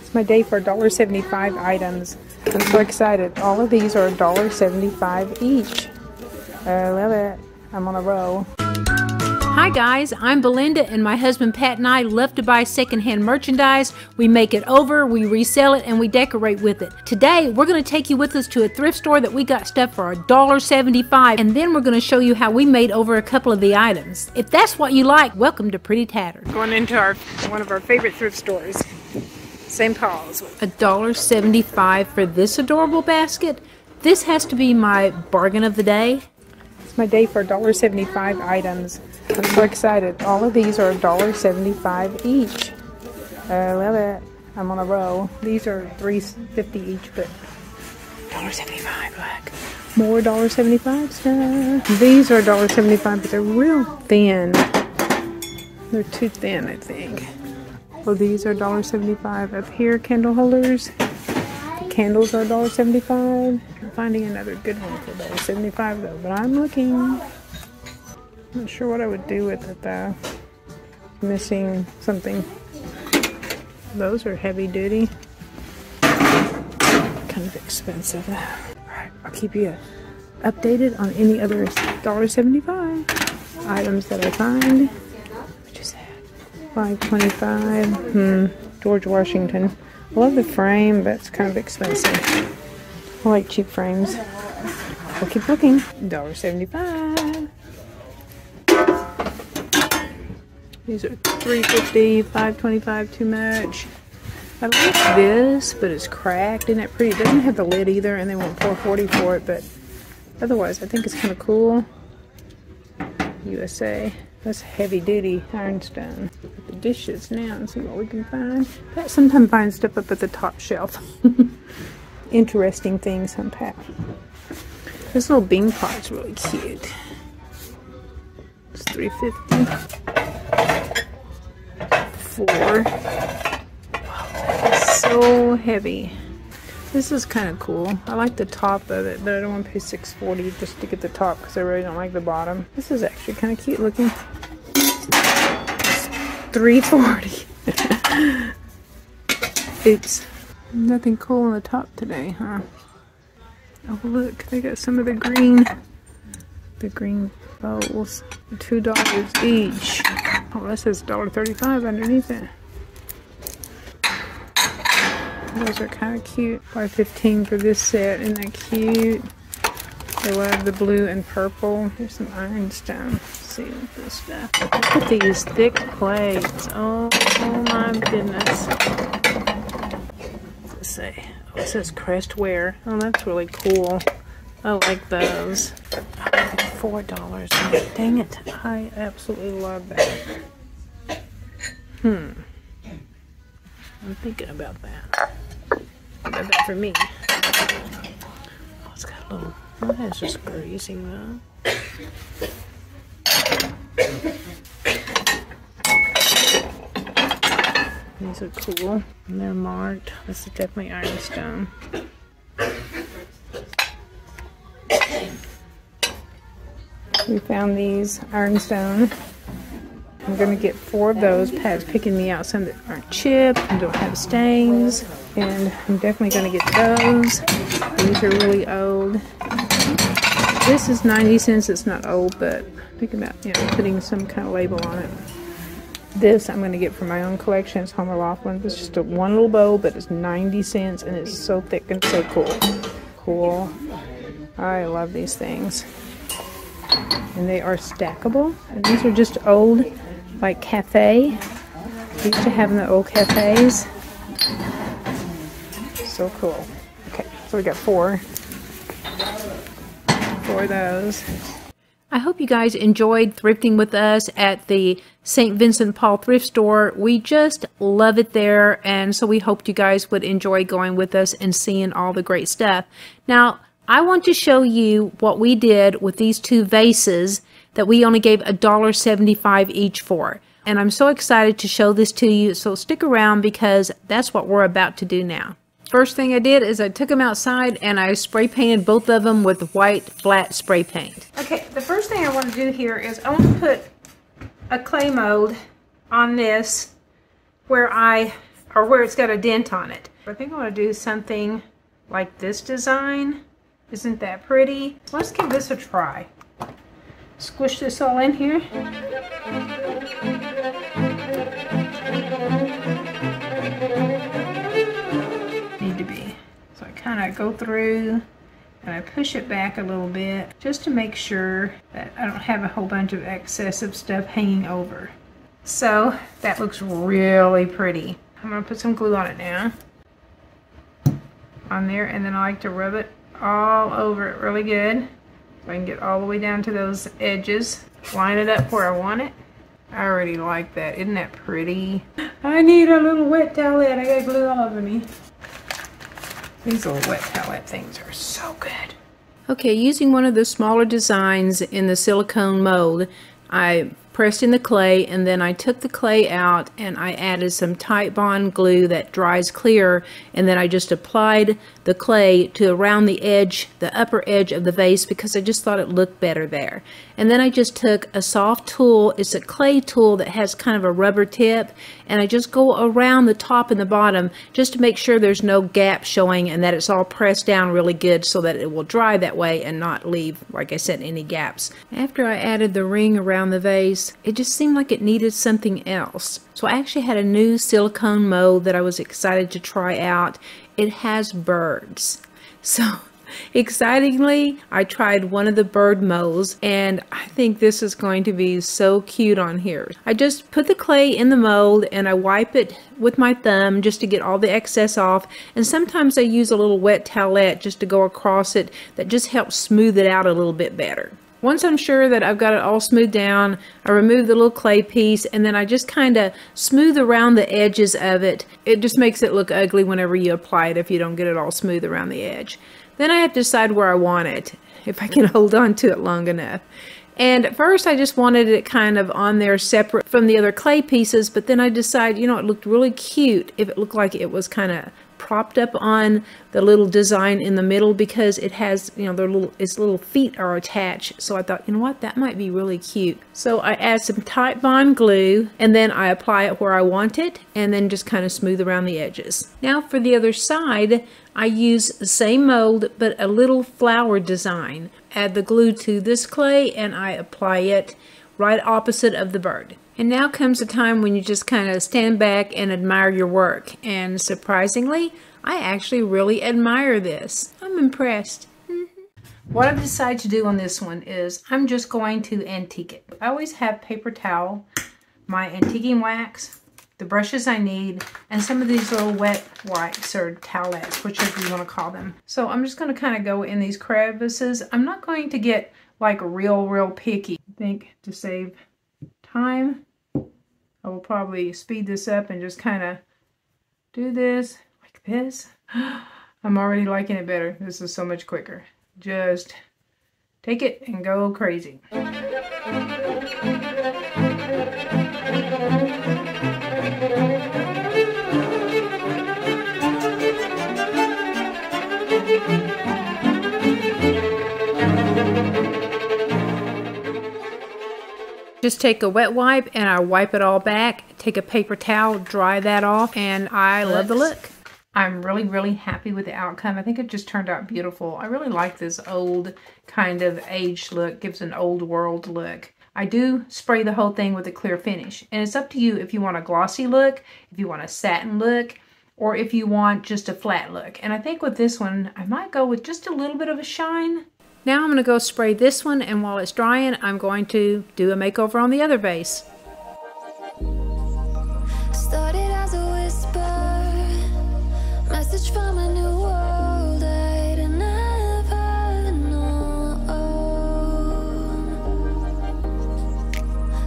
It's my day for $1.75 items. I'm so excited. All of these are $1.75 each. I love it. I'm on a roll. Hi guys, I'm Belinda, and my husband Pat and I love to buy secondhand merchandise. We make it over, we resell it, and we decorate with it. Today, we're going to take you with us to a thrift store that we got stuff for $1.75, and then we're going to show you how we made over a couple of the items. If that's what you like, welcome to Pretty Tattered. Going into one of our favorite thrift stores, St. Paul's. $1.75 for this adorable basket. This has to be my bargain of the day. It's my day for $1.75 items. I'm so excited. All of these are $1.75 each. I love it. I'm on a roll. These are $3.50 each, but $1.75. Look, more $1.75 stuff. These are $1.75, but they're real thin. They're too thin, I think. Well, these are $1.75. Up here, candle holders. The candles are $1.75. I'm finding another good one for $1.75 though, but I'm looking. Not sure what I would do with it though. Missing something. Those are heavy duty. Kind of expensive. Alright, I'll keep you updated on any other $1.75 items that I find. What is that? $5.25. George Washington. I love the frame, but it's kind of expensive. I like cheap frames. I'll keep looking. $1.75. These are $3.50, $5.25, too much. I like this, but it's cracked. Isn't that pretty? It doesn't have the lid either, and they want $4.40 for it, but otherwise I think it's kind of cool. USA. That's heavy duty ironstone. Put the dishes now and see what we can find. Pat sometimes finds stuff up at the top shelf. Interesting things on Pat. This little bean pot's really cute. It's $3.50. It's so heavy. This is kind of cool. I like the top of it, but I don't want to pay $6.40 just to get the top because I really don't like the bottom. This is actually kind of cute looking. It's $3.40. Oops. Nothing cool on the top today, huh? Oh look, they got some of the green bowls. $2 each. Oh, that says $1.35 underneath it. Those are kind of cute. $5.15 for this set. Isn't that cute? I love the blue and purple. Here's some ironstone. Let's see what this stuff. Look at these thick plates. Oh my goodness. What's it say? Oh, it says Crestware. Oh, that's really cool. I like those. $4. Dang it. I absolutely love that. I'm thinking about that. About that for me. Oh, it's got a little... Oh, that's just greasy though. These are cool. And they're marked. This is definitely ironstone. We found these ironstone. I'm going to get 4 of those. Pat's picking me out some that aren't chipped and don't have stains. And I'm definitely going to get those. These are really old. This is 90 cents. It's not old, but think about, you know, putting some kind of label on it. This I'm going to get for my own collection. It's Homer Laughlin. It's just one little bowl, but it's 90 cents and it's so thick and so cool. Cool. I love these things. And they are stackable. And these are just old, like cafe. We used to have in the old cafes. So cool. Okay, so we got 4 of those. I hope you guys enjoyed thrifting with us at the St. Vincent Paul thrift store. We just love it there, and so we hoped you guys would enjoy going with us and seeing all the great stuff. Now, I want to show you what we did with these 2 vases that we only gave $1.75 each for. And I'm so excited to show this to you, so stick around because that's what we're about to do now. First thing I did is I took them outside and I spray painted both of them with white flat spray paint. Okay, the first thing I want to do here is I want to put a clay mold on this where I or where it's got a dent on it. I think I want to do something like this design. Isn't that pretty? Let's give this a try. Squish this all in here. Need to be. So I kind of go through and I push it back a little bit just to make sure that I don't have a whole bunch of excessive stuff hanging over. So that looks really pretty. I'm going to put some glue on it now. On there, and then I like to rub it all over it really good so I can get all the way down to those edges. Line it up where I want it. I already like that. Isn't that pretty? I need a little wet towelette. I got glue all over me. These little wet towelette things are so good. Okay, using one of the smaller designs in the silicone mold, I pressed in the clay, and then I took the clay out and I added some Titebond glue that dries clear, and then I just applied the clay to around the edge, the upper edge of the vase, because I just thought it looked better there. And then I just took a soft tool. It's a clay tool that has kind of a rubber tip, and I just go around the top and the bottom just to make sure there's no gap showing and that it's all pressed down really good so that it will dry that way and not leave, like I said, any gaps. After I added the ring around the vase, it just seemed like it needed something else. So I actually had a new silicone mold that I was excited to try out. It has birds. So excitingly, I tried one of the bird molds, and I think this is going to be so cute on here. I just put the clay in the mold and I wipe it with my thumb just to get all the excess off, and sometimes I use a little wet towelette just to go across it. That just helps smooth it out a little bit better. Once I'm sure that I've got it all smoothed down, I remove the little clay piece, and then I just kind of smooth around the edges of it. It just makes it look ugly whenever you apply it if you don't get it all smooth around the edge. Then I have to decide where I want it, if I can hold on to it long enough. And at first I just wanted it kind of on there separate from the other clay pieces, but then I decided, you know, it looked really cute if it looked like it was kind of propped up on the little design in the middle, because it has, you know, its little feet are attached. So I thought, you know what, that might be really cute. So I add some Titebond glue, and then I apply it where I want it, and then just kind of smooth around the edges. Now for the other side, I use the same mold but a little flower design. Add the glue to this clay and I apply it right opposite of the bird. And now comes the time when you just kind of stand back and admire your work. And surprisingly, I actually really admire this. I'm impressed. What I've decided to do on this one is I'm just going to antique it. I always have paper towel, my antiquing wax, the brushes I need, and some of these little wet wipes or towelettes, whichever you want to call them. So I'm just going to kind of go in these crevices. I'm not going to get like real picky. I think to save time, I will probably speed this up and just kind of do this like this. I'm already liking it better. This is so much quicker. Just take it and go crazy. Just take a wet wipe and I wipe it all back. Take a paper towel, dry that off, and I love the look. I'm really happy with the outcome. I think it just turned out beautiful. I really like this old kind of aged look. Gives an old world look. I do spray the whole thing with a clear finish. And it's up to you if you want a glossy look, if you want a satin look, or if you want just a flat look. And I think with this one, I might go with just a little bit of a shine. Now I'm going to go spray this one, and while it's drying, I'm going to do a makeover on the other vase. Started as a whisper, message from a new world I'd never known.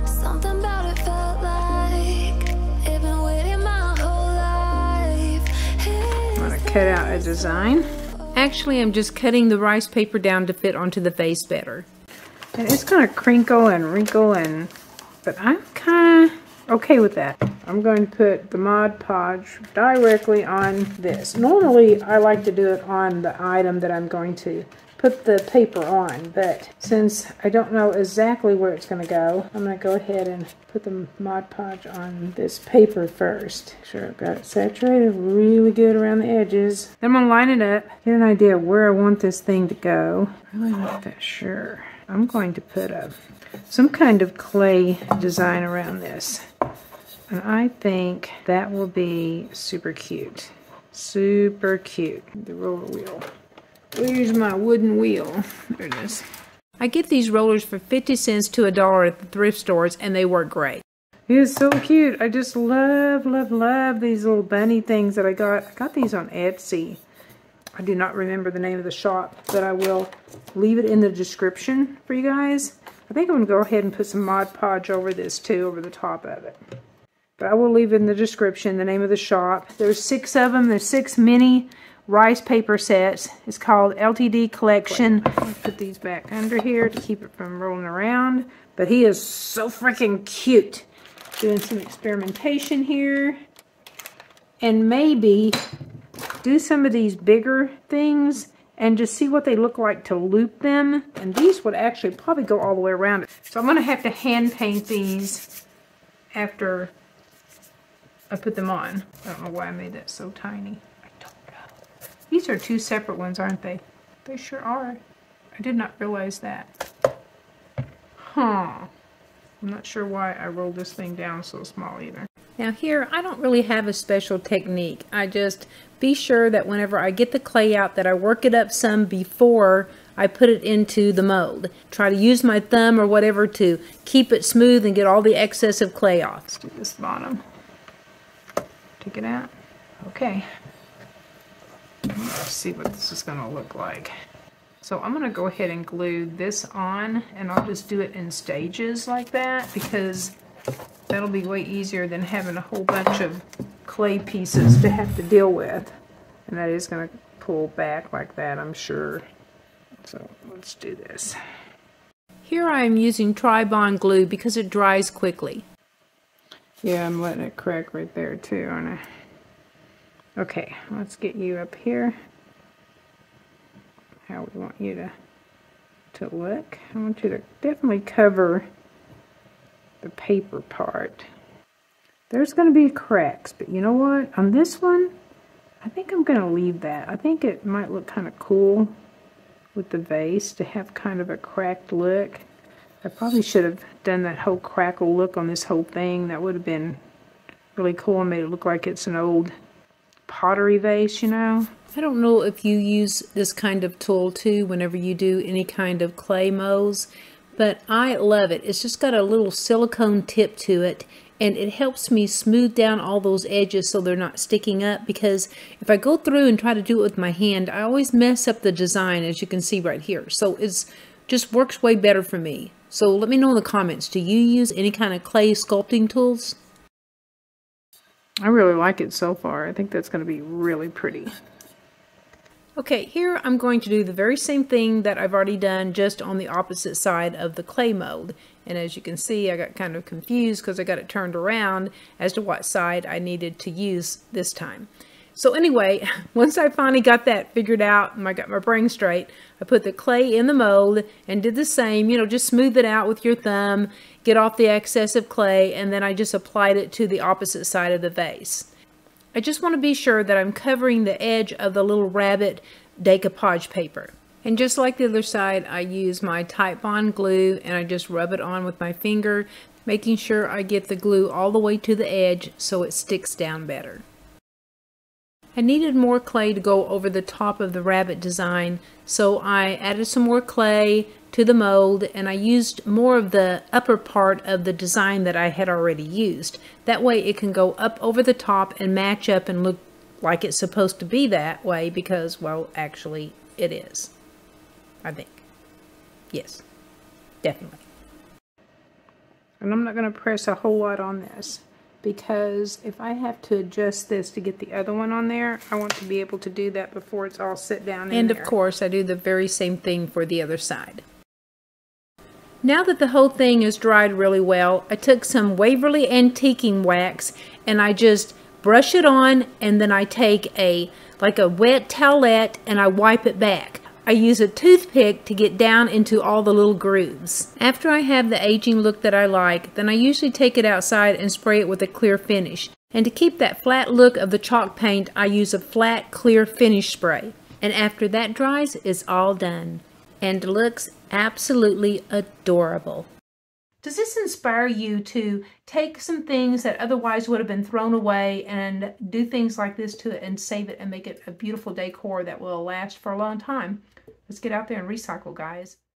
Something about it felt like it'd been waiting my whole life. I'm going to cut out a design. Actually, I'm just cutting the rice paper down to fit onto the vase better. And it's going to crinkle and wrinkle, but I'm kind of okay with that. I'm going to put the Mod Podge directly on this. Normally, I like to do it on the item that I'm going to put the paper on, but since I don't know exactly where it's going to go, I'm going to go ahead and put the Mod Podge on this paper first. Make sure I've got it saturated really good around the edges. Then I'm going to line it up, get an idea of where I want this thing to go. Really not that sure. I'm going to put some kind of clay design around this. And I think that will be super cute. Super cute. The roller wheel. Where's my wooden wheel? There it is. I get these rollers for 50 cents to $1 at the thrift stores, and they work great. It is so cute. I just love, love, love these little bunny things that I got. I got these on Etsy. I do not remember the name of the shop, but I will leave it in the description for you guys. I think I'm going to go ahead and put some Mod Podge over this too, over the top of it. But I will leave in the description the name of the shop. There's 6 of them. There's 6 mini rice paper sets. It's called LTD Collection. I'll put these back under here to keep it from rolling around. But he is so freaking cute. Doing some experimentation here. And maybe do some of these bigger things and just see what they look like to loop them. And these would actually probably go all the way around it. So I'm going to have to hand paint these after I put them on. I don't know why I made that so tiny. These are 2 separate ones, aren't they? They sure are. I did not realize that. Huh. I'm not sure why I rolled this thing down so small either. Now here, I don't really have a special technique. I just be sure that whenever I get the clay out that I work it up some before I put it into the mold. Try to use my thumb or whatever to keep it smooth and get all the excessive clay off. Let's do this bottom. Take it out. Okay. Let's see what this is going to look like. So I'm going to go ahead and glue this on, and I'll just do it in stages like that because that'll be way easier than having a whole bunch of clay pieces to have to deal with. And that is going to pull back like that, I'm sure. So let's do this. Here I am using Tri-Bond glue because it dries quickly. Yeah, I'm letting it crack right there too, aren't I? Okay, let's get you up here. How we want you to look. I want you to definitely cover the paper part. There's going to be cracks, but you know what? On this one, I think I'm going to leave that. I think it might look kind of cool with the vase to have kind of a cracked look. I probably should have done that whole crackle look on this whole thing. That would have been really cool and made it look like it's an old pottery vase, you know. I don't know if you use this kind of tool too whenever you do any kind of clay molds, but I love it. It's just got a little silicone tip to it, and it helps me smooth down all those edges so they're not sticking up, because if I go through and try to do it with my hand, I always mess up the design, as you can see right here. So it's just works way better for me. So let me know in the comments, do you use any kind of clay sculpting tools? I really like it so far. I think that's going to be really pretty. Okay, here I'm going to do the very same thing that I've already done, just on the opposite side of the clay mold. And as you can see, I got kind of confused because I got it turned around as to what side I needed to use this time. So anyway, once I finally got that figured out and I got my brain straight, I put the clay in the mold and did the same, you know, just smooth it out with your thumb, get off the excessive clay, and then I just applied it to the opposite side of the vase. I just want to be sure that I'm covering the edge of the little rabbit decoupage paper. And just like the other side, I use my Titebond glue and I just rub it on with my finger, making sure I get the glue all the way to the edge so it sticks down better. I needed more clay to go over the top of the rabbit design, so I added some more clay to the mold, and I used more of the upper part of the design that I had already used. That way it can go up over the top and match up and look like it's supposed to be that way, because, well, actually it is. I think. Yes, definitely. And I'm not going to press a whole lot on this, because if I have to adjust this to get the other one on there, I want to be able to do that before it's all set down in there. And of course, I do the very same thing for the other side. Now that the whole thing is dried really well, I took some Waverly antiquing wax and I just brush it on, and then I take like a wet towelette and I wipe it back. I use a toothpick to get down into all the little grooves. After I have the aging look that I like, then I usually take it outside and spray it with a clear finish. And to keep that flat look of the chalk paint, I use a flat, clear finish spray. And after that dries, it's all done. And looks absolutely adorable. Does this inspire you to take some things that otherwise would have been thrown away and do things like this to it and save it and make it a beautiful decor that will last for a long time? Let's get out there and recycle, guys.